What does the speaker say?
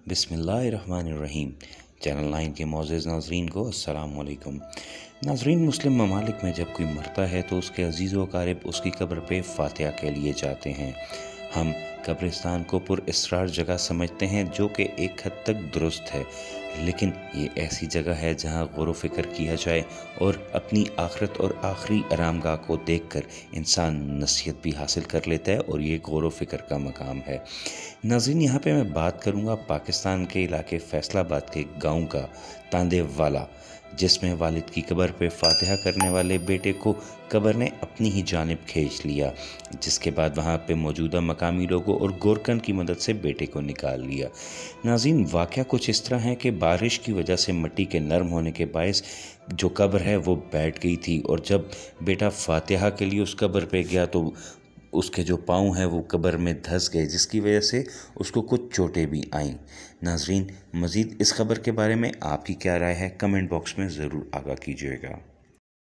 बिस्मिल्लाहिर्रहमानिर्रहीम। चैनल 9 के मोअज़्ज़ज़ नाज़रीन को अस्सलाम वालेकुम। नाज़रीन, मुस्लिम ममालिक में जब कोई मरता है तो उसके अज़ीज़ व अक़ारिब उसकी कब्र पे फ़ातिहा के लिए जाते हैं। हम कब्रिस्तान को पुरअसरार जगह समझते हैं, जो कि एक हद तक दुरुस्त है, लेकिन ये ऐसी जगह है जहाँ गौर व फ़िक्र किया जाए और अपनी आखिरत और आखिरी आरामगाह को देखकर इंसान नसीहत भी हासिल कर लेता है, और ये गौर व फ़िक्र का मकाम है। नाज़रीन, यहाँ पे मैं बात करूँगा पाकिस्तान के इलाके फैसलाबाद के गाँव का तांदेवाला, जिसमें वालिद की कब्र पे फ़ातिहा करने वाले बेटे को कब्र ने अपनी ही जानिब खींच लिया, जिसके बाद वहाँ पे मौजूदा मकामी लोगों और गोरकन की मदद से बेटे को निकाल लिया। नाज़रीन, वाक़या कुछ इस तरह है कि बारिश की वजह से मिट्टी के नरम होने के बायस जो कब्र है वो बैठ गई थी, और जब बेटा फ़ातिहा के लिए उस कब्र पे गया तो उसके जो पाँव हैं वो कब्र में धंस गए, जिसकी वजह से उसको कुछ चोटें भी आईं। नाज़रीन, मज़ीद इस खबर के बारे में आपकी क्या राय है, कमेंट बॉक्स में ज़रूर आगाह कीजिएगा।